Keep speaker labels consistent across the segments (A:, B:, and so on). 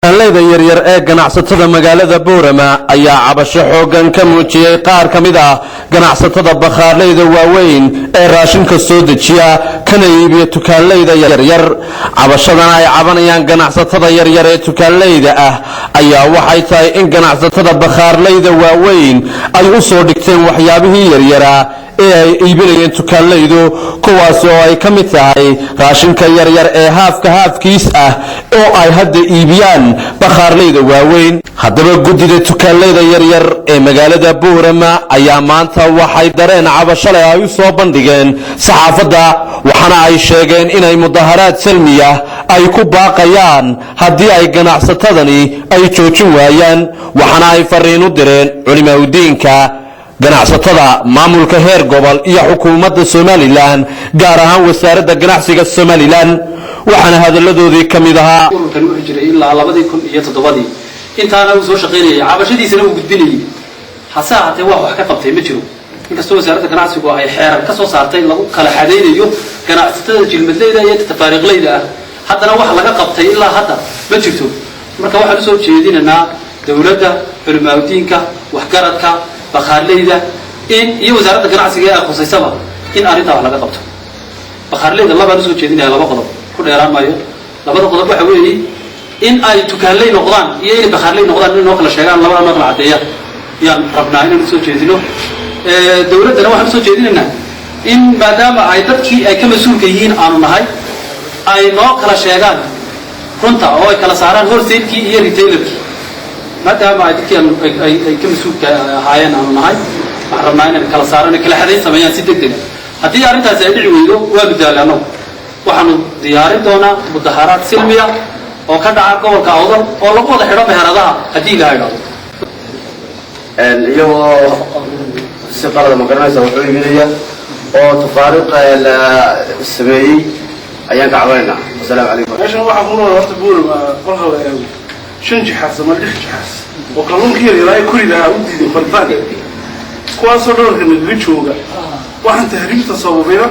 A: Leyda yaryar ee ganacsatada magaalada Boorama ayaa cabasho xoogan ka muujiyay qaar kamid ah ganacsatada bakhaarleyda waaweyn ee raashinka soo dejiya kana iibiya tukaanleyda yaryar. Cabashadan ay cabanayaan ganacsatada yaryar ee tukaanleyda ah ayaa waxay tahay in ganacsatada bakhaarleyda waaweyn ay u soo dhigteen waxyaabihii yaryara ee ay iibinayeen tukaanleydu, kuwaas oo ay ka mid tahay raashinka yaryar ee haafkiis ah oo ay hadda iibiyaan bakhaarleyda waaweyn. Haddaba guddida tukaanleyda yaryar ee magaalada Boorama ayaa maanta waxay dareen cabasho leh ay u soo bandhigeen saxaafadda, waxaana ay sheegeen inay mudaharaad salmi ah ay ku baaqayaan haddii ay ganacsatadani ay joojin waayaan, waxaana ay fariin u direen culimaadudiinka, ganacsatada, maamulka heer gobol iyo xukuumadda Somaliland, gaar ahaan wasaaradda ganacsiga Somaliland. waxaana hadaladoodii kamid ahaa
B: ururkan wuxuu jiray ilaa 2007 intaana uu soo shaqeynayay cabashadiisana uu gudbinayay hase ahaatee wax ka qabtay ma jiro. inkastoo wasaaradda ganacsigu ay xeerar ka soo saartay lagu kala xadeynayo ganacsatada jilmadleyda iyo tafaariiqleyda ah, haddana wax laga qabtay ilaa hadda ma jirto. marka waxaan u soo jeedinaynaa dawladda, culimaadudiinka, waxgaradka, bakhaarleyda iyo wasaaradda ganacsiga ee khuseysaba in arrinta wax laga qabto. bakhaarleyda laba soo jeedinaya laba qodob ku dheeraan maayo. labada qodob waxa weeye in ay tukaanley noqdaan iyo in bakhaarley noqdaan in oo kala sheegaan labada nooc cadeeyaan yaan rabnaa inaan soo jeedino. dawladdana waxaan soo jeedinaynaa in maadaama ay dadkii ay ka mas'uulka yihiin aanu nahay ay noo kala sheegaan runta oo ay kala saaraan wholesalekii iyo retailerkii, maadaama ay dadkii ay ka mas'uulka ahaayeen aanu nahay waxaan rabnaa inay kala saaraan kala xadeyn sameeyaan si degdeg ah. haddii arrintaasi ay dhici weydo waa midaalano waxaanu diyaarin doonaa mudaharaad silmiya oo ka dhaca gobolka Awdal oo lagu wada xidho meheradaha haddii la yidhaahdo
C: iyagoo si qalad ma garanaysa wuxuu iibinaya oo tafaariiq la sameeyey ayaan ka cabanayna. assalaamu calaykum.
D: meeshan waxaa ku nool horta Boorama qolka la eego 5 jixaas ama 6 jixaas oo kalluunkii yaryar kuli lahaa u diiday balbaan kuwaasoo dhowrka naga jooga waxaan tahriibta sababayna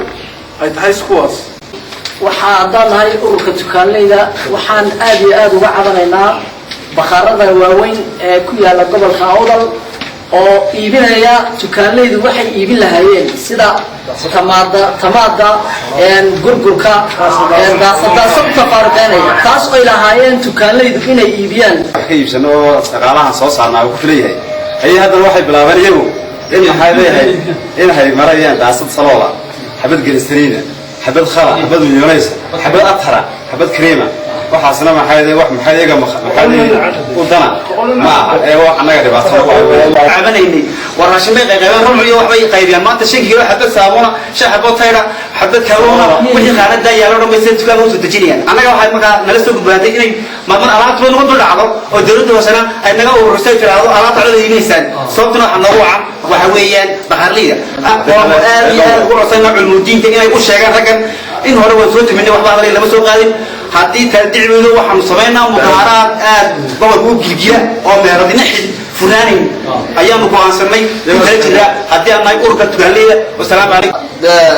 D: ay tahay kuwaas.
E: waxaan danahay ururka tukaanleyda waxaan aad iyo aad uga cabanaynaa bakhaarada waaweyn ee ku yaala gobolka Awdal oo iibinaya tukaanleydu waxay iibin lahaayeen sida tamaada gurgurka daasadaasad tafaariqeynaya taas oo ilaahayeen tukaanleydu inay iibiyaan
C: ka iibsano dhaqaalaha soo saarnaa ku filayay ay hadda waxay bilaabeen iyagu in maxay leeyahay in hay marayaan daasad saloola xabad gelisriina حبات خرا حبات ميونيز حبات أطهر حبات كريمة وحاسنا ما حيدا وح محيدا محيدا ودنا ما هو أنا قاعد بس
F: عبنيني وراشين بقى غير هم يروح بي قيبيان ما تشين كيلو حبات صابونة شا حبات ثيرة حبات كرونا وجه خالد ده يالو رمي سنت كلام وتدجينيان أنا قاعد مكان نلستو ببادئ إني ما من أنا تقول نقول العضو ودرود وسنا أنا قاعد ورسيت في العضو أنا تعرض ينيسان صوتنا حنروعا وحويان بحرلية ورسينا علمودين تاني يقول شيء لكن إن هو وصلت مني واحد عليه لما سوق قادم حتى تدعي له وحنا صبينا مظاهرات قبل قول جيجيا أو مهرب نحل فلاني أيام قوان سمي لمثل لا حتى أنا يقول كتبالية والسلام عليكم.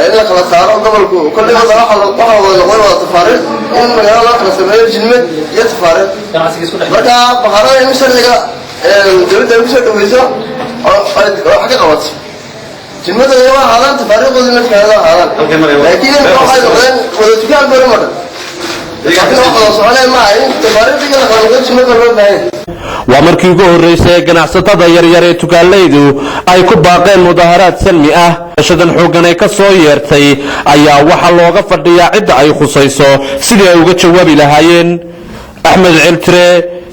C: إلا خلاص صاروا قبل كل ما راح ولا تفارق إن مجال الله خلاص سمي جنمت يتفارق. مركا بحرام يمشي اللي جلده يمشي دويسه أو حاجة غلط. جنمت اللي هو حالان تفارق وزن في هذا حالان. لكن الواحد غن ولا تكان برمضان.
A: waa markii ugu horeysay ganacsatada yaryar ee tukaanleydu ay ku baaqeen mudaharaad salmi ah. shadan xoogan ay ka soo yeertay ayaa waxa looga fadhiyaa cidda ay khusayso sidii ay uga jawaabi lahaayeen. Axmed Ciltire,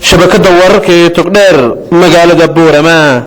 A: shabakada wararka ee Togdheer, magaalada Boorama.